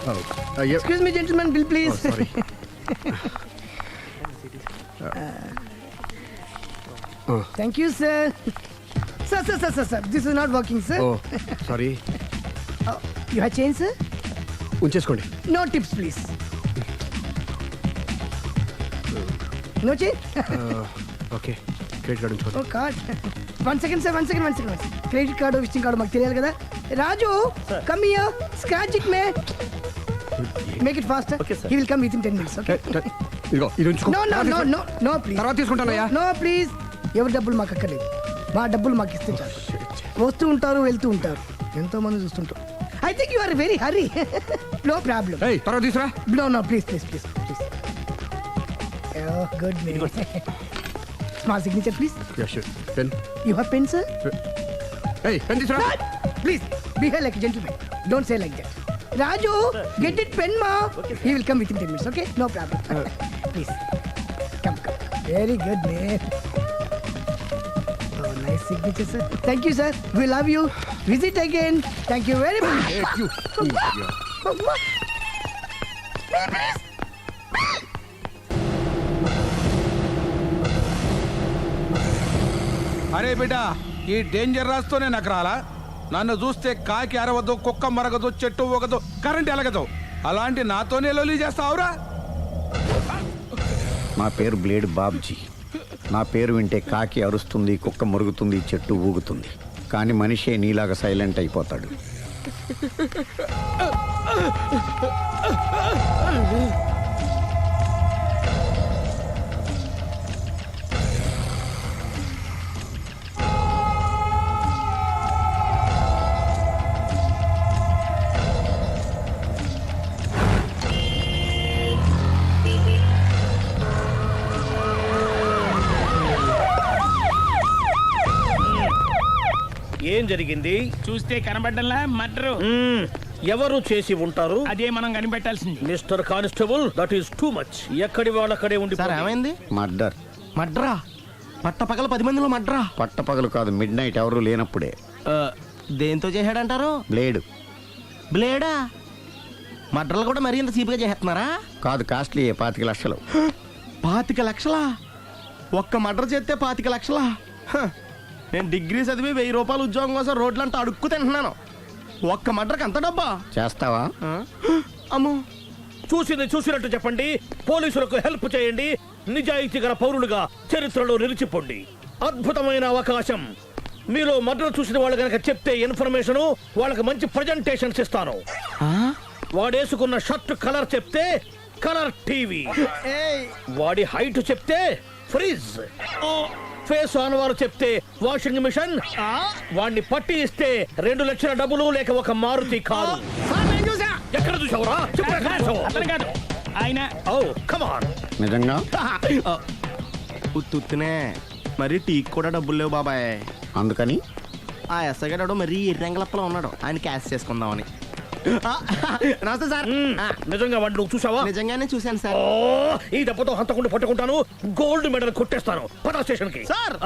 Excuse me, gentlemen, bill please. Sorry. Thank you, sir. Sir. This is not working, sir. Oh, sorry. You have change, sir? ఉంచేసుకోండి. No tips, please. No change? Okay, credit card ఉంచుకోండి. Oh, card. One second, sir. Credit card, visiting card, మాకు తెలియాలి కదా. రాజు, come here. Scratch it, man. Make it faster. Okay, sir. He will come within 10 minutes, okay? ఇదిగో ఇది ఉంచుకో. No, please. తర్వాత తీసుకుంటానయ్యా. No, please. ఎవరి డబ్బులు మాకు అక్కర్లేదు. మా డబ్బులు మాకు ఇస్తే చాలు. వస్తూ ఉంటారు, వెళ్తూ ఉంటారు. ఎంతో మంది చూస్తుంటారు. I think you are very hurry. No problem. ఏయ్, తర్వాత తీసురా. No, please. Oh, good man. Small signature, please. Yeah sure. Pen. You have pen, sir? ఏయ్, పెన్ తీసురా. No! Please, behave like a gentleman. Don't say like that. Raju, get it pen, ma. He will come within 10 minutes, okay? No problem. Please. Come. Very good, man. Oh, nice signature, sir. Thank you, sir. We love you. Visit again. Thank you very much. Thank you. అరే బిడ్డ, ఈ danger రాస్తూనే నాకు రాలా. నన్ను చూస్తే కాకి అరవదు, కుక్క మరగదు, చెట్టు ఊగదు, కరెంట్ ఎలగదు. అలాంటి నాతోనే లొలి చేస్తావురా? నా పేరు బ్లేడ్ బాబ్జీ. నా పేరు వింటే కాకి అరుస్తుంది, కుక్క మురుగుతుంది, చెట్టు ఊగుతుంది. కానీ మనిషే నీలాగా సైలెంట్ అయిపోతాడు. ఏం జరిగింది? చూస్తే కనబడ్డంలా మర్డరు. ఎవరు చేసి ఉంటారు? అదే మనం కనిపెట్టాల్సింది. Mister constable, that is too much. ఎక్కడి వాళ్ళక్కడే ఉండి. సార్ ఏమైంది? మర్డర్. మడ్రా? పట్టపగల 10 మందిలో మడ్రా? పట్టపగలు కాదు, మిడ్ నైట్ ఎవరు లేనప్పుడే. దేంతో చేశాడంటారు? బ్లేడ్. బ్లేడా? మడ్రలు కూడా మరీ ఇంత చీప్గా చేస్తున్నారా? కాదు, కాస్ట్లీ 25 లక్షలు. 25 లక్షలా? ఒక్క మడ్ర చేస్తే 25 లక్షలా? నేను డిగ్రీ చదివి 1000 రూపాయలు ఉద్యోగం కోసం రోడ్లంతా అడుక్కు తింటున్నాను. ఒక్క మడ్రకు అంత డబ్బా? చేస్తావా? అమ్మో. చూసినట్టు చెప్పండి. పోలీసులకు హెల్ప్ చేయండి. నిజాయితీ గల పౌరులుగా చరిత్రలో నిలిచిపోండి. అద్భుతమైన అవకాశం. మీలో మర్డర్ చూసిన వాళ్ళు కనుక చెప్తే ఇన్ఫర్మేషన్, వాళ్ళకి మంచి ప్రజెంటేషన్స్ ఇస్తాను. వాడేసుకున్న షర్ట్ కలర్ చెప్తే కలర్ టీవీ, వాడి హైట్ చెప్తే ఫ్రిజ్, ఫేస్ ఆన్ వారు చెప్తే వాషింగ్ మిషన్, వాడిని పట్టి ఇస్తే 2 లక్షల డబ్బులు లేక ఒక మారుతి కారు. ఎక్కడ చూసావురా? అతను కాదు ఆయన. Oh come on. నిజంగా? ఉత్తునే మరి టీకి కూడా డబ్బులు లేవు బాబాయ్. అందుకని ఆ ఎస్ఐ గారు మరీ ఎర్రంగలప్పలో ఉన్నాడు. ఆయన క్యాష్ చేసుకుందామని. నమస్తే సార్. నిజంగా వాడిని నువ్వు చూసావా? నిజంగానే చూశాను సార్. ఈ దెబ్బతో హంతకుండా పట్టుకుంటాను, గోల్డ్ మెడల్ కొట్టేస్తాను. పద స్టేషన్ కి. సార్,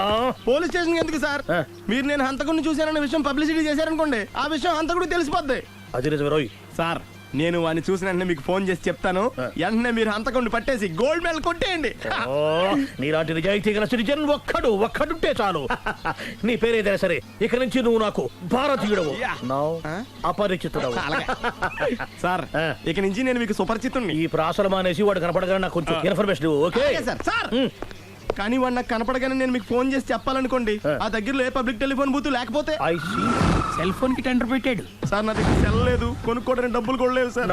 పోలీస్ స్టేషన్ ఎందుకు సార్? మీరు నేను హంతకుడిని చూశానన్న విషయం పబ్లిసిటీ చేశారనుకోండి, ఆ విషయం హంతకుడికి తెలిసిపోద్ది. అది నిజమే రోయ్. సార్, నేను వాడిని చూసిన వెంటనే మీకు ఫోన్ చేసి చెప్తాను. వెంటనే మీరు హంతకుడిని పట్టేసి గోల్డ్ మెడల్ కొట్టేయండి. నీలాంటి నిజాయితీ గల సిటిజన్ ఒక్కడుంటే చాలు. నీ పేరేదైనా సరే, ఇక నుంచి నువ్వు నాకు భారతీయుడవు, అపరిచితుడవు. సార్, ఇక నుంచి నేను మీకు సుపరిచితుణ్ణి. ఈ ప్రాసలు మానేసి వాడు కనపడగానే నాకు కొంచెం ఇన్ఫర్మేషన్. Okay sir. సార్, కానీ వాడు నాకు కనపడగానే నేను మీకు ఫోన్ చేసి చెప్పాలనుకోండి, ఆ దగ్గరలో ఏ పబ్లిక్ టెలిఫోన్ బూత్ లేకపోతే. సెల్ ఫోన్ కి టెండర్ పెట్టాడు సార్. నా దగ్గర సెల్ లేదు, కొనుక్కోవడానికి డబ్బులు కూడా లేవు సార్.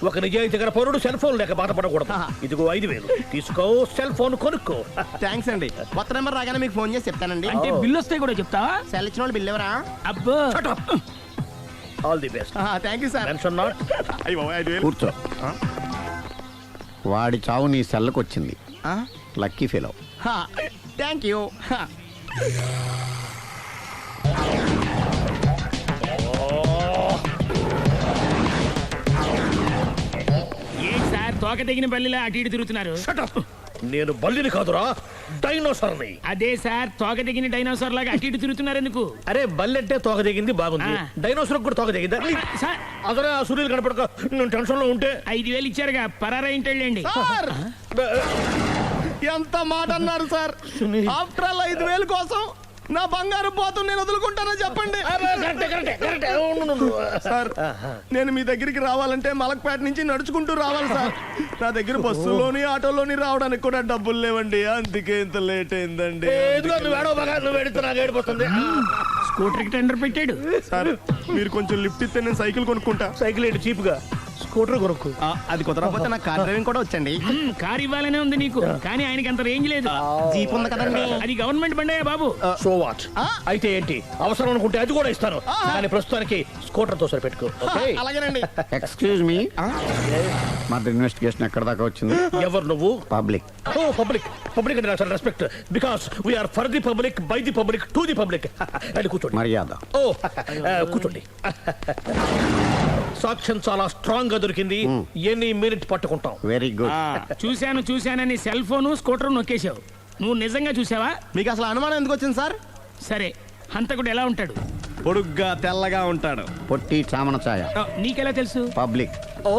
ఒక నిజాయితీ గల పౌరుడు సెల్ ఫోన్ లేక బాధపడకూడదు. ఇదిగో 5000 తీసుకో, సెల్ ఫోన్ కొనుక్కో. థ్యాంక్స్ అండి. కొత్త నెంబర్ రాగానే మీకు ఫోన్ చేసి చెప్తానండి. అంటే బిల్లు వస్తే కూడా చెప్తావా? సెల్ ఇచ్చిన వాళ్ళు బిల్ ఎవరా? అబ్బో. All the best. Thank you sir. Tension not. కూర్చో. వాడి చావు నీ సెల్లకు వచ్చింది. Lucky fellow. Thank you. ఏంటి సార్, తోక తెగిన బల్లిలా అటు ఇటు తిరుగుతున్నారు? నేను బల్లిని కాదురా, డైనోసార్ని. అదే సార్ తోక దిగిన డైనోసార్ లాగా అటు ఇటు తిరుగుతున్నారు ఎందుకు అరే బల్లెట్టే తోక దిగింది బాగుంది, ఆ. డైనోసార్ కూడా తోక దిగిందా? సార్ అదరే ఆ సూర్యులు కనపడక నేను టెన్షన్ లో ఉంటే 5,000 ఇచ్చారుగా పరారా ఇంటండి సార్ ఎంత మాట అన్నారు సార్? ఆఫ్టర్ ఆల్ 5,000 కోసం నా బంగారు పోతు నేను వదులుకుంటానని చెప్పండి. సార్ నేను మీ దగ్గరికి రావాలంటే మలక్పేట నుంచి నడుచుకుంటూ రావాలి సార్. నా దగ్గర బస్సులోని ఆటోలోని రావడానికి కూడా డబ్బులు లేవండి, అందుకే ఇంత లేట్ అయిందండి. స్కూటర్ కి టెండర్ పెట్టాడు. సార్ మీరు కొంచెం లిఫ్ట్ ఇస్తే నేను సైకిల్ కొనుక్కుంటా. సైకిల్ ఏంటి చీప్ గా, స్కూటర్ కొనుక్కు. అది కుదరకపోతే నాకు కార్ డ్రైవింగ్ కూడా వచ్చండి. కార్ ఇవ్వాలనే ఉంది నీకు, కానీ ఆయనకి అంత రేంజ్ లేదు. జీప్ ఉంది కదండి. అది గవర్నమెంట్ బండయా బాబు. So what? అయితే ఏంటి, అవసరం అనుకుంటే అది కూడా ఇస్తాను, కానీ ప్రస్తుతానికి స్కూటర్ తో సరిపెట్టుకో. ఓకే? అలాగేనండి. ఎక్స్క్యూజ్ మీ, మర్డర్ ఇన్వెస్టిగేషన్ ఎక్కడ దాకా వచ్చింది? ఎవరు నువ్వు? పబ్లిక్. ఓ పబ్లిక్. పబ్లిక్ అంటే నాకు respect, because we are for the public, by the public, to the public. అది కూర్చోండి. మర్యాద. ఓ కూర్చోండి. సాక్ష్యం చాలా స్ట్రాంగ్ గా దొరికింది, ఎన్ని మినిట్ పట్టుకుంటాం. Very good. చూశానని సెల్ ఫోను స్కూటర్ నొక్కేశావు. నువ్వు నిజంగా చూసావా? మీకు అసలు అనుమానం ఎందుకు వచ్చింది సార్? సరే, హంతకుడు ఎలా ఉంటాడు? పొడుగ్గా తెల్లగా ఉంటాడు. పొట్టి చామన ఛాయ. నీకెలా తెలుసు? పబ్లిక్. ఓ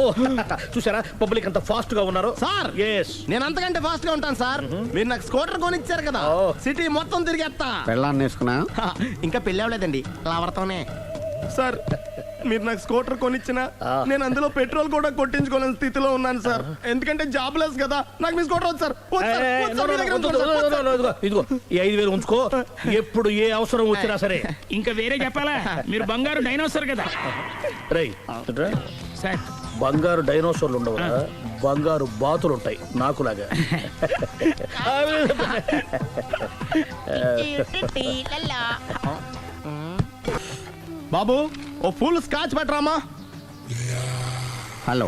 చూసారా పబ్లిక్ అంత ఫాస్ట్ గా ఉన్నారు. సార్ ఎస్, నేను అంతకంటే ఫాస్ట్ గా ఉంటాను సార్. మీరు నాకు స్కూటర్ కొనిచ్చారు కదా, సిటీ మొత్తం తిరిగేస్తా. పెళ్ళాన్ని వేసుకున్నా? ఇంకా పెళ్లి అవ్వలేదండి, లావర్తోనే. సార్ మీరు నాకు స్కూటర్ కొనిచ్చిన నేను అందులో పెట్రోల్ కూడా కొట్టించుకోలేని స్థితిలో ఉన్నాను సార్. ఎందుకంటే జాబ్ లెస్ కదా, నాకు మీ స్కూటర్ వద్దు సార్. వద్దు సార్, వద్దు సార్, మీ దగ్గర ఉంచుకోండి సార్, వద్దు సార్. ఇదిగో ఈ 5,000 ఉంచుకో, ఎప్పుడు ఏ అవసరం వచ్చినా సరే. ఇంకా వేరే చెప్పాలా? మీరు బంగారు డైనోసార్ కదా. రేయ్ సార్ బంగారు డైనోసార్లు ఉండవు, బంగారు బాతులు ఉంటాయి నాకులాగా. బాబు ఓ ఫుల్ స్కాచ్ పట్టరామా. హలో.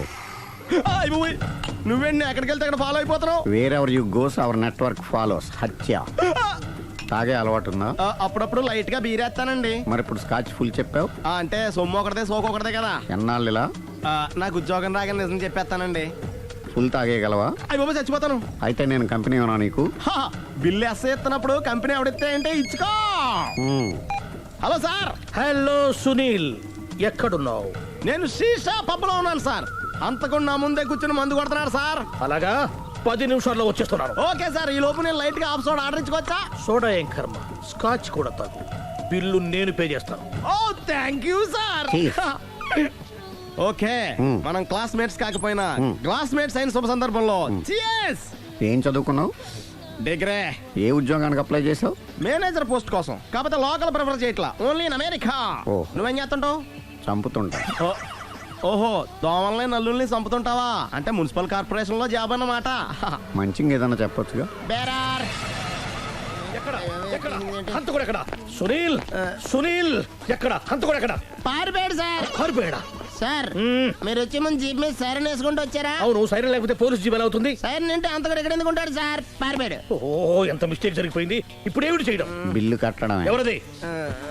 నువ్వేంటి ఎక్కడికి వెళ్తే అక్కడ ఫాలో అయిపోతున్నావు? Wherever you goes our network follows. హత్య. తాగే అలవాటు ఉందా? అప్పుడప్పుడు లైట్ గా బీరేస్తానండి. మరి ఇప్పుడు స్కాచ్ ఫుల్ చెప్పావు అంటే సొమ్ము ఒకటిదే సోకు ఒకటిదే కదా. ఎన్నాళ్ళు ఇలా? నాకు ఉద్యోగం రాగానే నిజం చెప్పేస్తానండి. ఫుల్ తాగేయగలవా? అయ్యి బాబు చచ్చిపోతాను. అయితే నేను కంపెనీ ఉన్నా నీకు? బిల్లు ఎస్ ఎత్తినప్పుడు కంపెనీ ఎవడిస్తే అంటే ఇచ్చుకో. Hello sir. హలో సునీల్, ఎక్కడున్నావు? నేను శీషా పబ్లో ఉన్నాను సార్. అంతకుండా నా ముందే కూర్చుని మందు కొడుతున్నాడు సార్. అలాగా, 10 నిమిషాల్లో వచ్చేస్తున్నాను. ఓకే సార్, ఈ లోపు నేను లైట్ గా ఆఫ్ సోడా ఆర్డర్ ఇచ్చుకోవచ్చా? సోడా ఏం కర్మ, స్కాచ్ కూడా తాగు, బిల్లు నేను పే చేస్తాను. ఓ థ్యాంక్ యూ సార్. ఓకే, మనం క్లాస్మేట్స్ కాకపోయినా క్లాస్మేట్స్ అయిన శుభ సందర్భంలో cheers. ఏం చదువుకున్నావు? డిగ్రీ. ఏ ఉద్యోగానికి అప్లై చేసావు? మేనేజర్ పోస్ట్ కోసం, కాకపోతే లోకల్ ప్రిఫర్ చేయట్లా, ఓన్లీ ఇన్ అమెరికా. ఓ. నువ్వేం చేస్తుంటావు? చంపుతుంటా. ఓహో, దోమల్ని నల్లుల్ని చంపుతుంటావా? అంటే మున్సిపల్ కార్పొరేషన్ లో జాబ్ అన్నమాట. మంచిగా ఏదైనా చెప్పొచ్చుగా. బేరార్. ఎక్కడ ఎక్కడ హంతకుడు ఎక్కడ? సునీల్, సునీల్ ఎక్కడ? హంతకుడు ఎక్కడ? పారిపోయాడు సార్. పారిపోయాడా? సార్ మీరు వచ్చే ముందు జీప్ మీద సైరన్ వేసుకుంటూ వచ్చారా? అవును, సైరన్ లేకపోతే పోలీస్ జీవన్ అవుతుంది. సైరన్ అంటే అంతకుడు ఎక్కడ ఎందుకు ఉంటాడు సార్? పారిపోయాడు. ఓ ఎంత మిస్టేక్ జరిగిపోయింది. ఇప్పుడు ఏమిటి చేయడం? బిల్లు కట్టడమే. ఎవరది?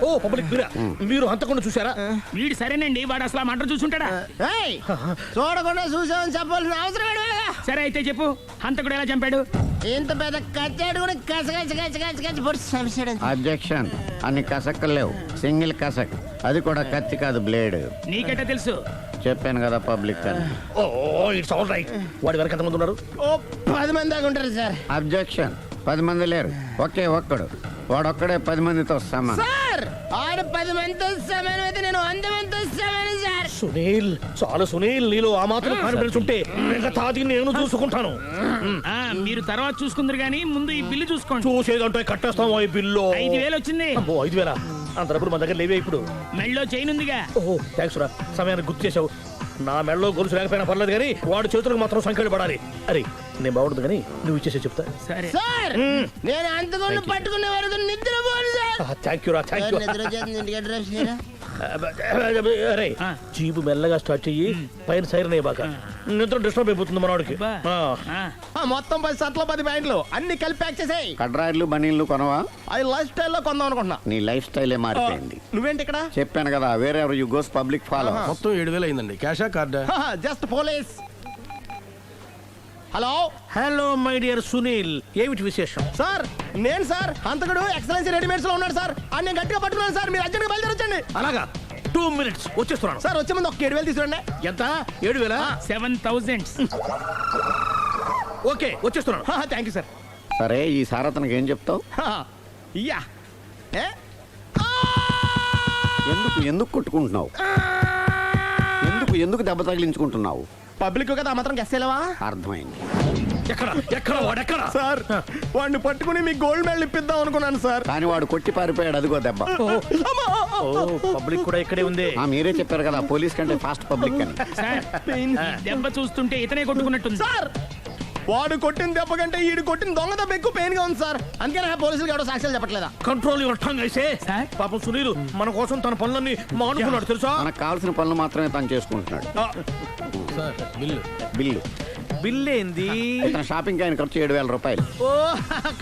ఓ పబ్లిక్ మీరా? మీరు హంతకుండా చూసారా? వీడు సరేనండి, వాడు అసలు ఆ మంట చూసుంటాడా? ఏయ్, చూడకుండా చూసామని చెప్పాల్సిన అవసరం ఏంటి? సరే అయితే చెప్పు, హంతకుడు ఎలా చంపాడు? ఇంత పెద్ద కచ్చాడు కూడా కచ్చ పొడి సమస్యడు. అబ్జెక్షన్. అన్ని కసక్కలు లేవు, సింగిల్ కసక్. అది కూడా కత్తి కాదు, బ్లేడ్. నీకెట్టా తెలుసు? చెప్పాను కదా పబ్లిక్ అని. Oh it's all right. వాడి వరకు ఎంతమంది ఉన్నారు? ఓ 10 మంది దాకా ఉంటారు సార్. అబ్జెక్షన్. 10 మంది లేరు, ఒకే ఒక్కడు. వాడొక్కడే 10 మందితో సమానం. సార్ ఆడు 10 మందితో సమానం అయితే నేను 100 మందితో సమానం సార్. సునీల్, చాలా సునీల్, నీలో ఆ మాత్రం కాన్ఫిడెన్స్ ఉంటే మిగతాది నేను చూసుకుంటాను. మీరు తర్వాత చూసుకుందరు గానీ ముందు ఈ బిల్లు చూసుకోండి. చూసేదంటే కట్టేస్తాం ఈ బిల్లు. 5,000 వచ్చింది. అబ్బో 5,000? అంత డబ్బులు మన దగ్గర లేవే ఇప్పుడు. మెళ్ళో చైన్ ఉందిగా. ఓహో థ్యాంక్స్ రా, సమయానికి గుర్తు చేసావు. నా మెడలో గొలుసు లేకపోయినా పర్లేదు కానీ వాడి చేతులకు మాత్రం సంఖ్యలు పడాలి. అరే నేను బాగుంటుంది కానీ నువ్వు ఇచ్చేసే చెప్తా. సరే సార్ నేను అంతకుండా పట్టుకునే వరకు నిద్రపోను సార్. థ్యాంక్ యూ రా, థ్యాంక్ యూ. నిద్ర చేస్తుంది ఇంటికి అడ్రస్ చేయరా? అరే జీపు మెల్లగా స్టార్ట్ చెయ్యి, పైన సైరన్ అయ్యాక నిద్ర డిస్టర్బ్ అయిపోతుంది మనవాడికి. మొత్తం 10 షర్ట్లు 10 ప్యాంట్లు అన్ని కలిపి ప్యాక్ చేసేయ్. కడ్రాయిలు బనీళ్లు కొనవా? అవి లైఫ్ స్టైల్లో కొందాం అనుకుంటున్నా. నీ లైఫ్ స్టైలే మారిపోయింది. నువ్వేంటి ఇక్కడ? చెప్పాను కదా, wherever you goes public follow. మొత్తం 7,000 అయిందండి. క్యాషా కార్డా? Just police. Hello hello my dear Sunil, ఏమిటి విశేషం? సార్ నేను సార్ హంతకుడు ఎక్సలెన్సీ రెడీమేడ్స్ లో ఉన్నాడు సార్ అని నేను గట్టిగా పట్టుకున్నాను సార్. మీరు అర్జెంట్గా బయలుదేరొచ్చండి. అలాగా, 2 minutes వచ్చేస్తున్నాను. సార్ వచ్చే ముందు ఒక 7,000 తీసుకురండి. ఎంత? 7,000? 7,000. ఓకే, వచ్చేస్తున్నాను. Thank you sir. సరే ఈసారి అతనికి ఏం చెప్తావు? ఇయ్యా ఏ ఎందుకు కొట్టుకుంటున్నావు? ఎందుకు దెబ్బ తగిలించుకుంటున్నావు? పబ్లిక్ కదా ఆ మాత్రం గెస్సేలవా? అర్థమైంది. ఎక్కడ వాడెక్కడ? సార్ వాడిని పట్టుకుని మీకు గోల్డ్ మెడల్ ఇప్పిద్దాం అనుకున్నాను సార్. కానీ వాడు కొట్టి పారిపోయాడు, అదిగో దెబ్బ. పబ్లిక్ కూడా ఇక్కడే ఉంది. మీరే చెప్పారు కదా పోలీస్ కంటే ఫాస్ట్ పబ్లిక్ అని. సార్ దెబ్బ చూస్తుంటే ఇతనే కొట్టుకున్నట్టుంది. సార్ వాడు కొట్టిన దెబ్బ కంటే ఈడు కొట్టిన దొంగ దెబ్బ ఎక్కువ పెయిన్ గా ఉంది సార్. అందుకని పోలీసులు ఎవడో సాక్ష్యాలు చెప్పట్లేదా? కంట్రోల్ యువర్ టంగ్ అయితే. సార్? పాపం సునీల్ మన కోసం తన పనులన్నీ మానుకున్నాడు తెలుసా? మనకు కావాల్సిన పనులు మాత్రమే తను చేసుకుంటున్నాడు. బిల్లు బిల్ ఏంది? ఇతను షాపింగ్ ఆయన ఖర్చు 7,000 రూపాయలు. ఓ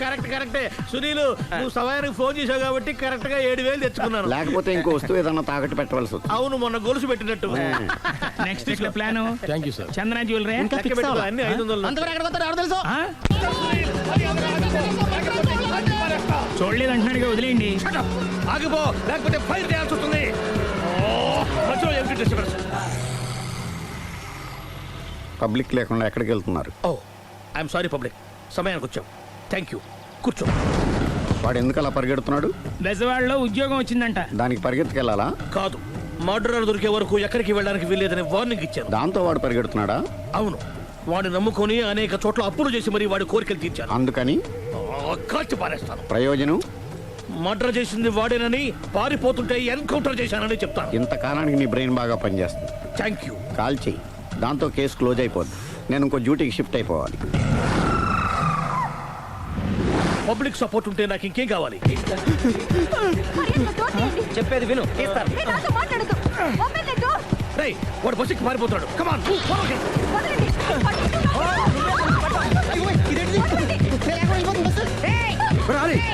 కరెక్టే సునీల్, నువ్వు సమయానికి ఫోన్ చేసావు కాబట్టి కరెక్ట్ గా 7,000 తెచ్చుకున్నాను. లేకపోతే ఇంకో వస్తువు ఏదన్నా తాకట్టు పెట్టవలసి వస్తుంది. అవును, మొన్న గొలుసు పెట్టినట్టు. నెక్స్ట్ వీక్ లో plan thank you sir. Chandana jewellery. లెక్క పెట్టుకో, అన్ని 500. అంతవరకు ఎక్కడ పోతారు ఎవరు తెలుసు? చూడలేదు అంటున్నాడుగా, వదిలేయండి. ఆగిపో, లేకపోతే ఫైర్ చేయాల్సి వస్తుంది. మధ్యలో ఏమిటి డిస్టర్బెన్స్? పబ్లిక్ లేకుండా ఎక్కడికి వెళ్తున్నారు? ఓ ఐఎమ్ సారీ పబ్లిక్, సమయానికి వచ్చాం. థ్యాంక్ యూ, కూర్చో. వాడు ఎందుకు అలా పరిగెడుతున్నాడు? బెజవాడలో ఉద్యోగం వచ్చిందంట. దానికి పరిగెత్తుకెళ్ళాలా? కాదు, మర్డరర్ దొరికే వరకు ఎక్కడికి వెళ్ళడానికి వీల్లేదని వార్నింగ్ ఇచ్చాను. దాంతో వాడు పరిగెడుతున్నాడా? అవును, వాడిని నమ్ముకొని అనేక చోట్ల అప్పులు చేసి మరి వాడి కోరికలు తీర్చాను. అందుకని కాల్చి పారేస్తాను. ప్రయోజనం? మర్డర్ చేసింది వాడేనని, పారిపోతుంటే ఎన్కౌంటర్ చేశానని చెప్తాను. ఇంతకాలానికి నీ బ్రెయిన్ బాగా పనిచేస్తుంది. Thank you. కాల్ చెయ్యి, దాంతో కేసు క్లోజ్ అయిపోద్ది. నేను ఇంకో డ్యూటీకి షిఫ్ట్ అయిపోవాలి. పబ్లిక్ సపోర్ట్ ఉంటే నాకు ఇంకేం కావాలి? చెప్పేది విను. రేయ్, వాడు బస్సుకి పారిపోతున్నాడు. కమాన్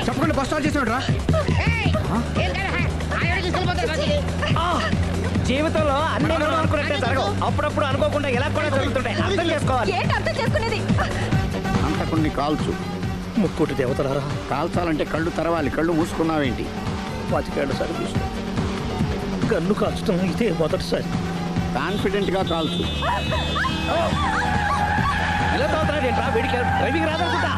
చెప్పకుండా బస్ స్టార్ట్ చేసాడు రా. జీవితంలో అన్ని మనం అనుకున్నట్టే జరగవు. అప్పుడప్పుడు అనుకోకుండా ఎలా కూడా జరుగుతుంటాయి. అర్థం చేసుకోవాలి. ఏంటి అర్థం చేసుకునేది? అంతకుని కాల్చు. ముక్కోటి దేవతలారా, కాల్చాలంటే కళ్ళు తెరవాలి. కళ్ళు మూసుకున్నావేంటి? 25 ఏళ్ల సర్వీస్, గన్ను కాల్చడం ఇదే మొదటిసారి. కాన్ఫిడెంట్ గా కాల్చు. ఇలా తోతాడు ఏంట్రా? వీడికి డ్రైవింగ్ రాదనుకుంటా.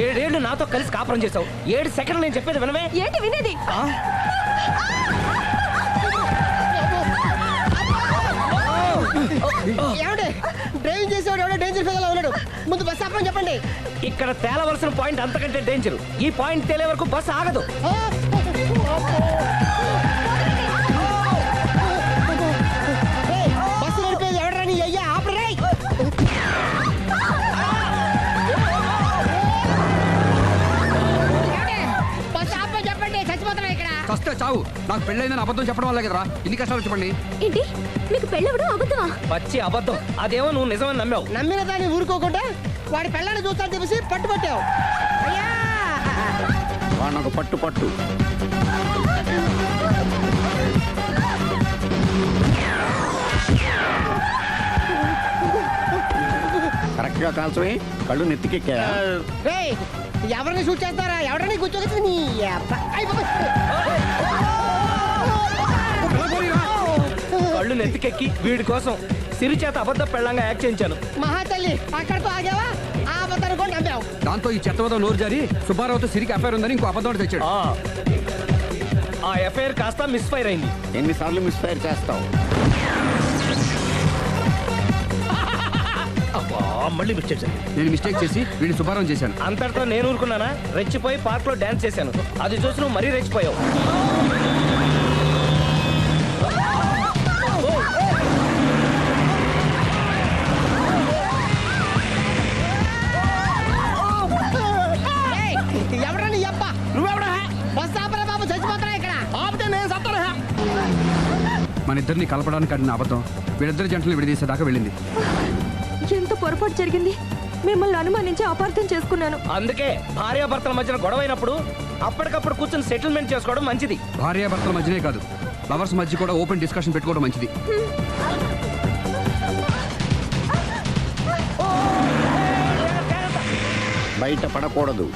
ఏడేళ్లు నాతో కలిసి కాపురం చేసావు. 7 సెకండ్లు నేను చెప్పేది వినవే. ఏంటి వినేది? ఏమండి డ్రైవింగ్ చేసేవాడు ఎవడో డేంజర్ ఫీల్ ఉన్నాడు. ముందు బస్ ఆపమని చెప్పండి. ఇక్కడ తేలవలసిన పాయింట్ అంతకంటే డేంజర్. ఈ పాయింట్ తేలే వరకు బస్సు ఆగదు. బస్సు నడిపేది ఎవడరాని అయ్యా ఆపరే. బస్ ఆపమని చెప్పండి, చచ్చిపోతున్నా ఇక్కడ. ఫస్ట్ చావు. నాకు పెళ్ళైందని అబద్ధం చెప్పడం వల్ల కదరా ఇన్ని కష్టాలు చెప్పండి. ఏంటి మీకు పెళ్ళవడం అబద్ధమా? పచ్చి అబద్ధం. అదేమో నువ్వు నిజమని నమ్మావు. నమ్మిన దాన్ని ఊరుకోకుండా వాడి పిల్లని చూస్తాను చెప్పేసి పట్టుబట్టావు. అయ్యా వాడిని ఒక పట్టు పట్టు. కరెక్ట్ గా కాల్చవే. కళ్ళు నెత్తికెక్కా? రేయ్, ఎవరిని షూట్ చేస్తారా? ఎవరిని కూర్చోగచ్చు నీ అబ్బ. అయ్ బాబోయ్. కళ్ళు నెత్తికెక్కి వీడి కోసం సిరి చేత అబద్ధ పెళ్ళంగా యాక్ట్ చేయించాను. మహాతల్లి అక్కడితో ఆగావా? ఆ అబద్ధాన్ని కూడా నమ్మావు. దాంతో ఈ చెత్తవదో నోరు జారి సుబ్బారావుతో సిరికి అఫైర్ ఉందని ఇంకో అబద్ధం తెచ్చాడు. ఆ ఎఫ్ఐఆర్ కాస్త మిస్ఫైర్ అయింది. ఎన్నిసార్లు మిస్ఫైర్ చేస్తావు? మళ్ళీ మిస్టేక్ జరిగింది. నేను మిస్టేక్ చేసి వీడిని సుబ్బారావు చేశాను. అంతటితో నేను ఊరుకున్నానా? రెచ్చిపోయి పార్క్ లో డాన్స్ చేశాను. అది చూసి నువ్వు మరీ రెచ్చిపోయావు. ఎవరని అబ్బా? నువ్వెవడా? బస్ ఆపరా బాబు, చచ్చిపోతారా ఇక్కడ. ఆపితే నేను సత్తానా? మన ఇద్దరిని కలపడానికి ఆడిన అబద్ధం వీళ్ళిద్దరి జంటలు విడదీసేదాకా వెళ్ళింది. ఎంత పొరపాటు జరిగింది. మిమ్మల్ని అనుమానించి అపార్థం చేసుకున్నాను. అందుకే భార్యాభర్తల మధ్యన గొడవైనప్పుడు అప్పటికప్పుడు కూర్చొని సెటిల్మెంట్ చేసుకోవడం మంచిది. భార్యాభర్తల మధ్యనే కాదు, లవర్స్ మధ్య కూడా ఓపెన్ డిస్కషన్ పెట్టుకోవడం మంచిది. బయట పడకూడదు.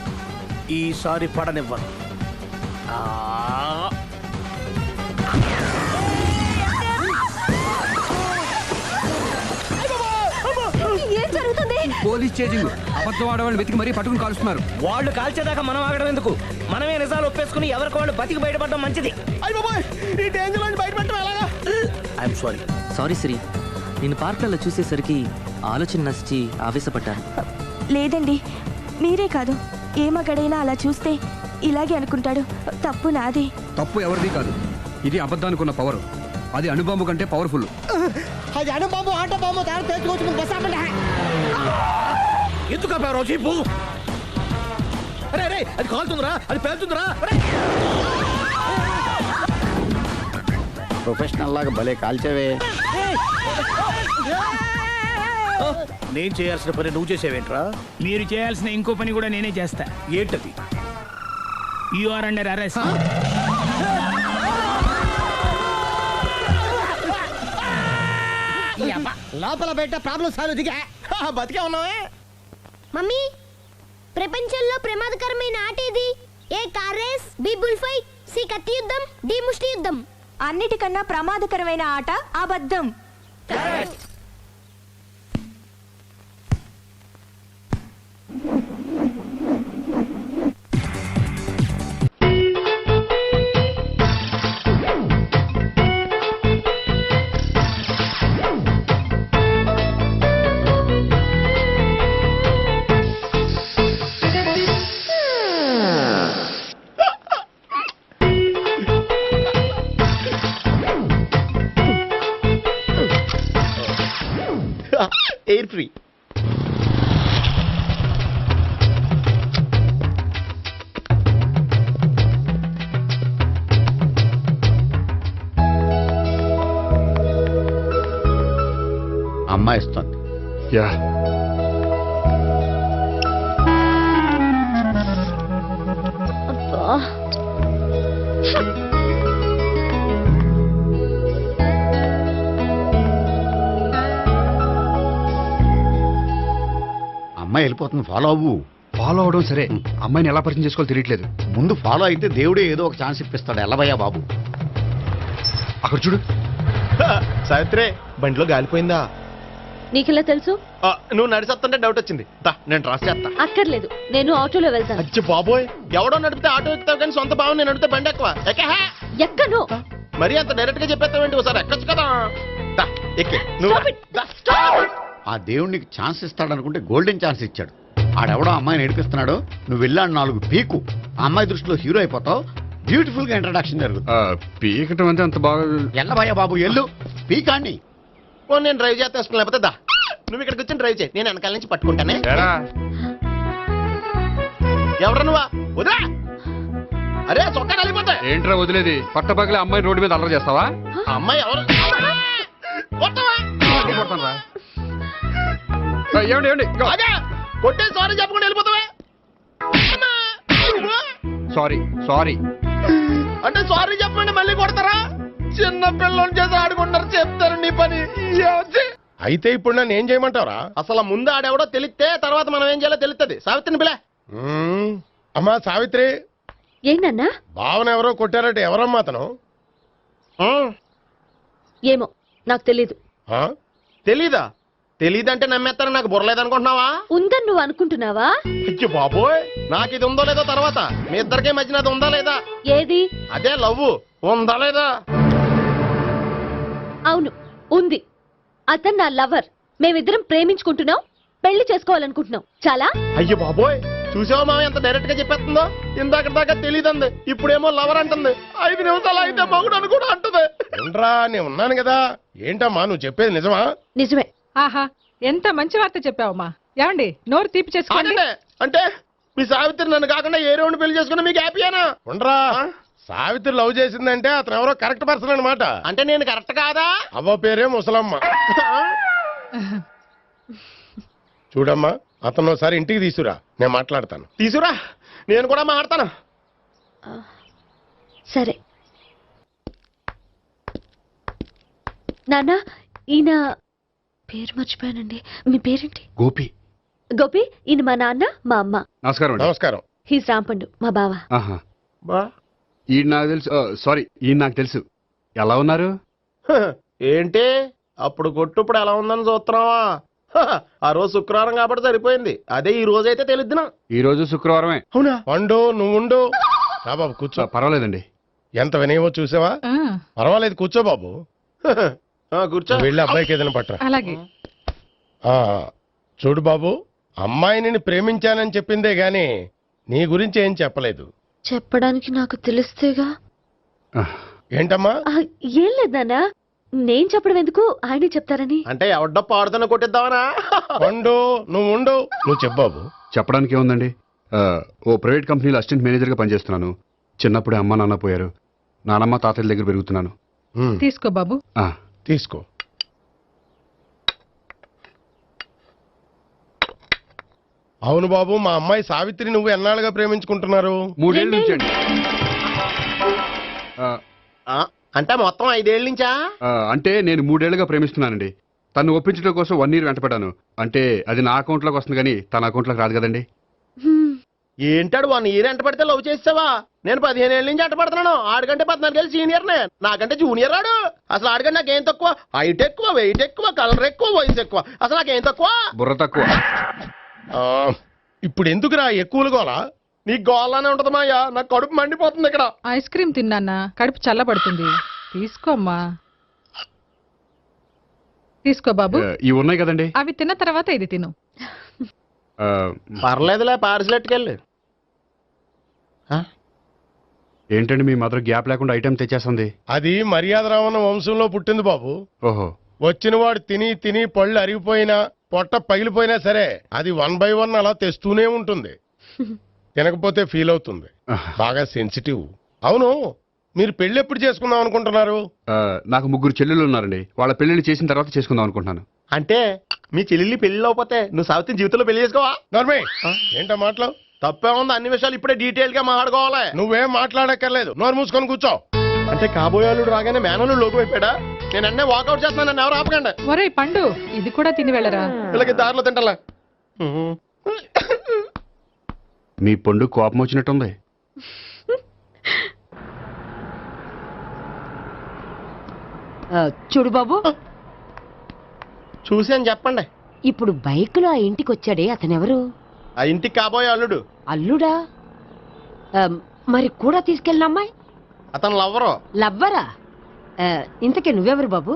ఈసారి పడనివ్వను. ఏం జరుగుతుంది? Police chasing. అబద్ధం ఆడవాళ్ళు వెతికి మరీ పట్టుకుని కాలుస్తున్నారు. వాళ్ళు కాల్చేదాకా మనం ఆగడం ఎందుకు? మనమే నిజాలు ఒప్పేసుకుని ఎవరికి వాళ్ళు బతికి బయటపడడం మంచిది. అయ్య బాబోయ్, ఈ డేంజర్ నుంచి బయటపడటం ఎలాగా? I'm sorry. సారీ శ్రీ, నేను పార్కులలో చూసేసరికి ఆలోచన నచ్చి ఆవేశపడ్డాను. లేదండి, మీరే కాదు, ఏ మగాడైనా అలా చూస్తే ఇలాగే అనుకుంటాడు. తప్పు నాది. తప్పు ఎవరిది కాదు. ఇది అబద్ధానికి ఉన్న పవర్. అది అణుబాంబు కంటే పవర్ఫుల్. అది అణుబాంబు, ఆట బాంబు తయారు తెచ్చుకోవచ్చు. బస్ ఆపండి. ఎందుకు ఆపారో చీపు? అరే అరే, అది కాలుతుందిరా, అది పేలుతుందిరా. ప్రొఫెషనల్ లాగా భలే కాల్చేవే. నేను చేయాల్సిన పని నువ్వు చేసేవేంట్రా? మీరు చేయాల్సిన ఇంకో పని కూడా నేనే చేస్తా. ఏంటది? You are under arrest. లోపల బయట ప్రాబ్లం సాల్వ్ దిగా బతికే ఉన్నావే. మమ్మీ, ప్రపంచంలో ప్రమాదకరమైన ఆట ఏది? A car race, B bull fight, C కత్తి యుద్ధం, డి ముష్టి యుద్ధం. అన్నిటికన్నా ప్రమాదకరమైన ఆట అబద్ధం. Air free. అమ్మాయి ఇస్తుంది. యా, అమ్మాయి వెళ్ళిపోతుంది, ఫాలో అవ్వు. ఫాలో అవడం సరే, అమ్మాయిని ఎలా పరిచయం చేసుకోవాలో తెలియట్లేదు. ముందు ఫాలో అయితే దేవుడే ఏదో ఒక ఛాన్స్ ఇప్పిస్తాడు. ఎల్లబయ్యా బాబు. అక్కడ చూడు. సావిత్రి, బండిలో గాలిపోయిందా? నీకెలా తెలుసు? నువ్వు నడిచేస్తుంటే డౌట్ వచ్చింది. నేను డ్రాస్ చేస్తా. అక్కర్లేదు, నేను ఆటోలో వెళ్తాను. అచ్చి బాబోయ్, ఎవడో నడిపితే ఆటో ఎక్కుతావు కానీ సొంత భావం నేను నడిపితే బండి ఎక్కువ. ఎక్కను. మరి అంత డైరెక్ట్ గా చెప్పేస్తావేంటి? ఒకసారి ఎక్కొచ్చు కదా. ఎక్కే నువ్వు. ఆ దేవుడు నీకు ఛాన్స్ ఇస్తాడనుకుంటే గోల్డెన్ ఛాన్స్ ఇచ్చాడు. ఆడెవడో అమ్మాయిని ఏడిపిస్తున్నాడు, నువ్వు వెళ్ళాడు 4 పీకు. ఆ అమ్మాయి దృష్టిలో హీరో అయిపోతావు. బ్యూటిఫుల్ గా ఇంట్రడక్షన్ జరుగుతుంది. పీకటం అంటే అంత బాగా. ఎల్లబయ్యా బాబు, ఎల్లు పీకాన్ని. నేను డ్రైవ్ చేస్తాను, లేకపోతే దా నువ్వు ఇక్కడికి వచ్చి డ్రైవ్ చేయి, నేను వెనకాల నుంచి పట్టుకుంటానే. ఎవరు నువ్వా? వదిలా. అరే చొక్కా కలిగిపోతా. ఏంట్రా వదిలేది? పట్టపగలే అమ్మాయి రోడ్డు మీద అల్లరి చేస్తావా? అమ్మాయి ఎవరు? ఏమండి ఏమండి, కొట్టే సారీ చెప్పకుండా వెళ్ళిపోతావా? సారీ సారీ అంటే సారీ చెప్పండి మళ్ళీ కొడతారా? చిన్న పిల్లలు చేసి ఆడుకుంటారు, చెప్తారు నీ పని. అయితే ఇప్పుడు నన్ను ఏం చేయమంటారా? అసలు ముందు ఆడెవడో తెలిస్తే తర్వాత మనం ఏం చేయాలో తెలుస్తుంది. సావిత్రిని పిల్ల. అమ్మా సావిత్రి. ఏంటన్నా? భావన ఎవరో కొట్టారట. ఎవరమ్మా అతను? ఏమో, నాకు తెలీదు. తెలీదా? తెలీదంటే నమ్మేస్తారని నాకు బుర్రలేదనుకుంటున్నావా? ఉందని నువ్వు అనుకుంటున్నావా? అయ్యో బాబోయ్, నాకు ఇది ఉందో లేదో తర్వాత. మీ ఇద్దరికే మధ్యన అది ఉందా లేదా? ఏది? అదే లవ్ ఉందా లేదా? అవును, ఉంది. అతను నా లవర్. మేమిద్దరం ప్రేమించుకుంటున్నాం, పెళ్లి చేసుకోవాలనుకుంటున్నాం. చాలా. అయ్యో బాబోయ్, చూసావా మామ ఎంత డైరెక్ట్ గా చెప్పేస్తుందో? ఇందాక దాకా తెలియదండి, ఇప్పుడేమో లవర్ అంటుంది. 5 నిమిషాలు అయితే మగుడు అని కూడా అంటుంది. ఏంట్రా, నేను ఉన్నాను కదా. ఏంటమ్మా నువ్వు చెప్పేది నిజమా? నిజమే. ఆహా, ఎంత మంచి వార్త చెప్పావమ్మా. ఏమండి, నోరు తీపి చేసుకోండి. అంటే మీ సావిత్రి నన్ను కాకుండా ఏ రౌండ్ పెళ్లి చేసుకున్నా మీకు హ్యాపీయేనా? ఉండరా, సావిత్రి లవ్ చేసిందంటే అతను ఎవరో కరెక్ట్ పర్సన్ అనమాట. అంటే నేను కరెక్ట్ కాదా? అవ్వ పేరే ముసలమ్మ. చూడమ్మా, అతను ఒకసారి ఇంటికి తీసుకురా, నేను మాట్లాడతాను. తీసుకురా, నేను కూడా మాట్లాడతాను. సరే నాన్న, ఈయన పేరు మర్చిపోయానండి. మీ పేరేంటి? గోపి. గోపి, ఈయన మా నాన్న, మా అమ్మ. నమస్కారం. నమస్కారం. హీస్ రాంపండు, మా బావ. ఆహా. ఈయన నాకు తెలుసు. సారీ, ఈయన నాకు తెలుసు. ఎలా ఉన్నారు? ఏంటి అప్పుడు కొట్టు ఇప్పుడు ఎలా ఉందని చూస్తున్నావా? ఆ రోజు శుక్రవారం కాబట్టి సరిపోయింది. అదే ఈ రోజు అయితే తెలిద్దునా. ఈ రోజు శుక్రవారమే. అవునా? వండు, నువ్వు ఉండు. రా బాబు కూర్చో. పర్వాలేదండి. ఎంత వినయమో చూసావా? పర్వాలేదు, కూర్చో బాబు. కూర్చో. వెళ్ళి అబ్బాయికి ఏదైనా పట్టరా. అలాగే. చూడు బాబు, అమ్మాయిని ప్రేమించానని చెప్పిందే గాని నీ గురించి ఏం చెప్పలేదు. చెప్పడానికి నాకు తెలిస్తేగా. ఏంటమ్మా? ఏం లేదు నాన్న, నేను చెప్పడం ఎందుకు, ఆయనే చెప్తారని. అంటే ఎవడ్డో పాడుతున్న కొట్టిద్దామనా? ఉండు, నువ్వు ఉండు. నువ్వు చెప్పు బాబు. చెప్పడానికి ఏముందండి, ఓ ప్రైవేట్ కంపెనీలో అసిస్టెంట్ మేనేజర్గా పనిచేస్తున్నాను. చిన్నప్పుడే అమ్మ నాన్న పోయారు. నానమ్మ తాతయ్య దగ్గర పెరుగుతున్నాను. తీసుకో బాబు. తీసుకో. అవును బాబు, మా అమ్మాయి సావిత్రి నువ్వు ఎన్నాళ్ళుగా ప్రేమించుకుంటున్నారు? 3 ఏళ్ళ నుంచి అండి. అంటే మొత్తం 5 ఏళ్ళ నుంచా? అంటే నేను 3 ఏళ్ళుగా ప్రేమిస్తున్నానండి. తను ఒప్పించడం కోసం 1 year వెంటపడ్డాను. అంటే అది నా అకౌంట్లోకి వస్తుంది కానీ తన అకౌంట్లోకి రాదు కదండి. ఏంటాడు 1 year ఎంట పడితే లవ్ చేసావా? నేను 15 ఏళ్ళ నుంచి ఎంట పడుతున్నాను. ఆడికంటే 14 ఏళ్ళు సీనియర్నే, నాకంటే జూనియర్ ఆడు. అసలు ఆడికంటే నాకేం తక్కువ? హైట్ ఎక్కువ, వెయిట్ ఎక్కువ, కలర్ ఎక్కువ, వయసు ఎక్కువ. అసలు నాకేం తక్కువ? బుర్ర తక్కువ. ఇప్పుడు ఎందుకురా ఎక్కువలు గోలా? నీకు గోలానే ఉంటదమాయ్యా, నాకు కడుపు మండిపోతుంది ఇక్కడ. ఐస్ క్రీమ్ తిన్నానా, కడుపు చల్లబడుతుంది. తీసుకోమ్మా. తీసుకో బాబు. ఇవి ఉన్నాయి కదండి, అవి తిన్న తర్వాత ఇది తిను. పర్లేదులే, పార్సిల్ ఎట్టుకెళ్ళి. ఏంటండి మీ మదర్ గ్యాప్ లేకుండా ఐటెం తెచ్చేస్తుంది? అది మర్యాద రావణ వంశంలో పుట్టింది బాబు. ఓహో. వచ్చిన వాడు తిని తిని పళ్ళు అరిగిపోయినా పొట్ట పగిలిపోయినా సరే అది 1 by 1 అలా తెస్తూనే ఉంటుంది. తినకపోతే ఫీల్ అవుతుంది. బాగా సెన్సిటివ్. అవును, మీరు పెళ్లి ఎప్పుడు చేసుకుందాం అనుకుంటున్నారు? నాకు 3 చెల్లెళ్ళు ఉన్నారండి. వాళ్ళ పెళ్లిళ్ళు చేసిన తర్వాత చేసుకుందాం అనుకుంటున్నాను. అంటే మీ చెల్లెల్ని పెళ్లి లేకపోతే నువ్వు సావిత్రి జీవితంలో పెళ్లి చేసుకోవా? నర్మే, ఏంటో మాటలు? తప్పే ఉంది. అన్ని విషయాలు ఇప్పుడే డీటెయిల్ గా మాట్లాడుకోవాలి. నువ్వేం మాట్లాడక్కర్లేదు, నోరు మూసుకొని కూర్చో. అంటే కాబోయేవాళ్ళు రాగానే మేనలు లోకి అయిపోయాడా? నేను అన్నీ వాకౌట్ చేస్తున్నాను, నన్ను ఎవరు ఆపకండి. ఒరే పండు, ఇది కూడా తిని వెళ్ళరా. వీళ్ళకి దారిలో తింటలా. మీ పండు కోపం వచ్చినట్టుంది. చూడు బాబు, చూసాను చెప్పండి. ఇప్పుడు బైక్ లో ఆ ఇంటికి వచ్చాడే అతనెవరు? ఆ ఇంటికి కాబోయే అల్లుడు. అల్లుడా? మరి కూడా తీసుకెళ్ళిన అమ్మాయి? అతను లవ్వరు. లవ్వరా? ఇంతకే నువ్వెవరు బాబు?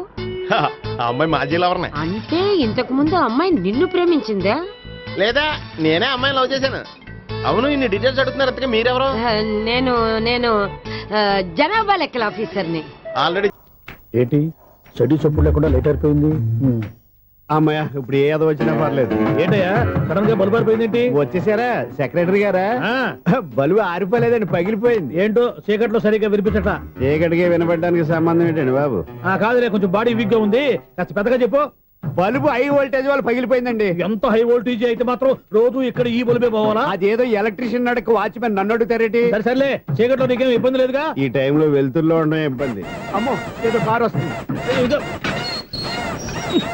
ఆ అమ్మాయి మాజీ లవర్నే. అంటే ఇంతకు ముందు అమ్మాయి నిన్ను ప్రేమించిందా? లేదా నేనే అమ్మాయిని లవ్ చేశాను. అవును, ఇన్ని డీటెయిల్స్ అడుగుతున్నారు. అంతగా మీరెవరు? నేను నేను జనాభా లెక్కల ఆఫీసర్ని. ఆల్రెడీ. ఏంటి చెడు చప్పుడు లేకుండా లేట్ అయిపోయింది? అమ్మయ్య, ఇప్పుడు ఏదో వచ్చినా పర్లేదు. ఏంటయ్యా సడన్ గా బల్బు ఆరిపోయిందేంటి? వచ్చేసారా సెక్రటరీ గారా? బల్బు ఆరిపోలేదండి, పగిలిపోయింది. ఏంటో చీకట్లో సరిగ్గా వినిపించట. చీకటిగా వినపడడానికి సంబంధం ఏంటండి బాబు? కాదులే, కొంచెం బాడీ వీక్ గా ఉంది, కాస్త పెద్దగా చెప్పు. బల్బు హై వోల్టేజ్ వాళ్ళు పగిలిపోయిందండి. ఎంత హై వోల్టేజ్ అయితే మాత్రం రోజు ఇక్కడ ఈ బల్బే పోవాలా? అదేదో ఎలక్ట్రీషియన్ నడక వాచ్మెన్ నన్ను అడుగుతారేటి? సర్లే, చీకట్లో నీకేం ఇబ్బంది లేదుగా? ఈ టైంలో వెళ్తుల్లో ఉండడం ఇబ్బంది. అమ్మో, ఏదో కారు వస్తుంది.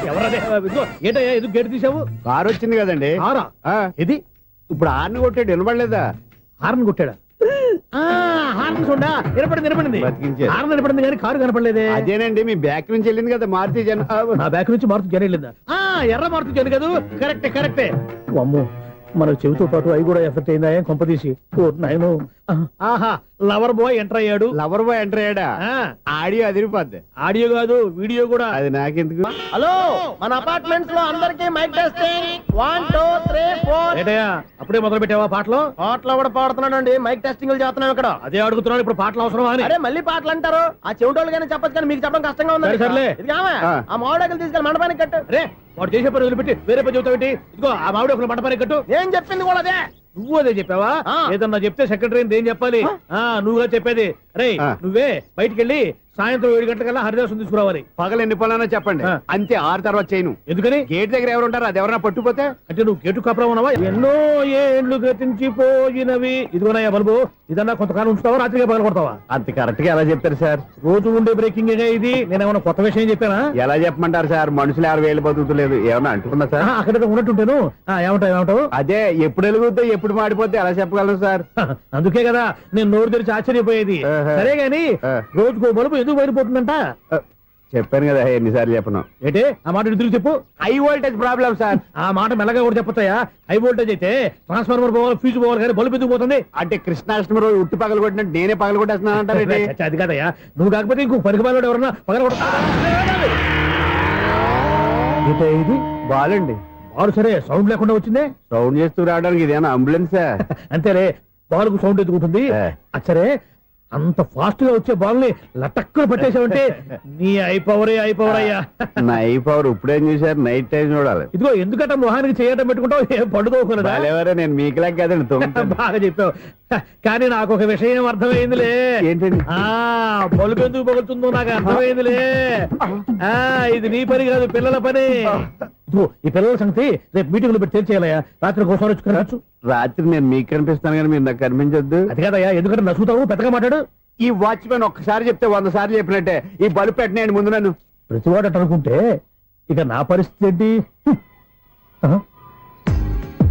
ఎవరదే? ఏంటయ్యా ఎందుకు గేట్ తీసావు? కారు వచ్చింది కదండి. ఇది ఇప్పుడు హార్న్ కొట్టాడు, వినపడలేదా? హార్న్ కొట్టాడా? హార్న్ చూడా వినపడింది. హార్న్ వినపడింది కానీ కారు కనపడలేదే. అదేనండి, మీ బ్యాక్ నుంచి వెళ్ళింది కదా మారుతి జన్. నా బ్యాక్ నుంచి మారుతి జన్ వెళ్ళిందా? ఎర్ర మారుతి జన్ కదా. కరెక్టే. అమ్మో, మన చెవితో పాటు అవి కూడా ఎఫెక్ట్ అయిందా? ఏం కొంపదీసి. ఆహా, లవర్ బాయ్ ఎంటర్ అయ్యాడు. లవర్ బాయ్ ఎంటర్ అయ్యాడా? ఆడియో అదిరిపోద్ది. ఆడియో కాదు, వీడియో కూడా. అది నాకెందుకు? హలో, మన అపార్ట్మెంట్స్ లో అందరికి మైక్ టెస్టింగ్. 1 2 3 4. ఏంటయ్యా అప్పుడే మొదలు పెట్టావా పాటలు? పాటలు కూడా పాడుతున్నాడు. మైక్ టెస్టింగ్ చేస్తున్నాం ఇక్కడ. అదే అడుగుతున్నాను, ఇప్పుడు పాటలు అవసరమా అని. అరే మళ్ళీ పాటలు అంటారు. ఆ చెవిటోళ్ళు కానీ చెప్పచ్చు కానీ మీకు చెప్పడం కష్టంగా ఉంది. సర్లే, ఆ మామిడాకులు తీసుకెళ్ళి మండపానికి కట్టు. రే, వాడు చేసే పని వదిలిపెట్టి వేరే పని చెబుతావేంటి? ఇదిగో ఆ మామిడాకులు మండపానికి కట్టు. నేను చెప్పింది కూడా అదే. నువ్వు అదే చెప్పావా? ఏదన్నా చెప్తే సెక్రటరీ ఏం చెప్పాలి? నువ్వుగా చెప్పేది. రే, నువ్వే బయటికి వెళ్ళి సాయంత్రం 7 గంటలకల్లా హరిదాసం తీసుకురావాలి. పగలు ఎన్ని పనులైనా చెప్పండి, అంతే 6 తర్వాత చేయను. ఎందుకని? గేట్ దగ్గర ఎవరు ఉంటారు, అది ఎవరైనా పట్టుకుపోతే? అంటే నువ్వు గేటు కాపురం ఉన్నావా? ఎన్నో ఏండ్లు గతించిపోయినవి. ఇదిగోనయ్యా బల్బు, ఇదన్నా కొంతకాలం ఉంచుతావా, రాత్రిగా పగల కొడతావా? అంత కరెక్ట్ గా ఎలా చెప్తారు సార్? రోజు ఉండే బ్రేకింగ్ ఇది. నేనేమన్నా కొత్త విషయం చెప్పానా? ఎలా చెప్పమంటారు సార్? మనుషులు 60,000 బతుకుతలేదు, ఏమన్నా అంటున్నా సార్? అక్కడ ఉన్నట్టుంటాను. ఏమంటావు? అదే ఎప్పుడు వెలుగుద్దో ఎప్పుడు మాడిపోతే ఎలా చెప్పగలను సార్? అందుకే కదా నేను నోరు తెరిచి ఆశ్చర్యపోయేది. సరే గాని రోజుకో బల్బు ఎందుకు బయటపోతుందంట? చెప్పాను కదా ఎన్నిసార్లు చెప్పను. ఏంటే ఆ మాట ఎదురు చెప్పు. High voltage problem sir. ఆ మాట మెల్లగా కూడా చెప్పొచ్చాయా? హై వోల్టేజ్ అయితే ట్రాన్స్ఫార్మర్ పోవాలి, ఫ్యూజ్ పోవాలి, కానీ బల్బు ఎందుకు పోతుంది? అంటే కృష్ణాష్టమి రోజు ఉట్టి పగలు కొట్టినట్టు నేనే పగలు కొట్టేస్తున్నాను అంటారు. అది కాదయ్యా, నువ్వు కాకపోతే ఇంకో పనికి బాగా ఎవరన్నా పగల కొడతా. ఇది బాలండి. బాలు సరే, సౌండ్ లేకుండా వచ్చిందే. సౌండ్ చేస్తూ రావడానికి ఇదేనా అంబులెన్సా? అంతేలే, బాలుకు సౌండ్ ఎదుగుతుంది. సరే, అంత ఫాస్ట్ గా వచ్చే బాల్ ని లటక్కులు పట్టేసావంటే నీ ఐపవర్ అయ్యా. నా ఐపవర్ ఇప్పుడేం చూసారు? నైట్ టైం చూడాలి. ఇదిగో ఎందుకంటే మొహానికి చేయటం పెట్టుకుంటావు, ఏం పండుకోకూడదా? నేను మీకులాగా కదండి. బాగా చెప్పావు. కానీ నాకు ఒక విషయం అర్థమైందిలే. ఏంటండి? బల్బు ఎందుకు పగులుతుందో నాకు అర్థమైందిలే. ఇది నీ పని కాదు, పిల్లల పని. ఇదిగో ఈ పిల్లల సంగతి రేపు మీటింగ్ లో పెట్టి తెలిసేయాలయ్యా. రాత్రి ఒకసారి వచ్చి కనవచ్చు. రాత్రి నేను మీకు కనిపిస్తాను కానీ మీరు నాకు కనిపించొద్దు. అది కాదయ్యా, ఎందుకంటే నచ్చుతావు, పెద్దగా మాట్లాడు. ఈ వాచ్మెన్ ఒక్కసారి చెప్తే 100 సార్లు చెప్పినట్టే. ఈ బల్బు పెట్టినాయండి ముందు నన్ను. ప్రతివాడు అనుకుంటే ఇక నా పరిస్థితి ఏంటి?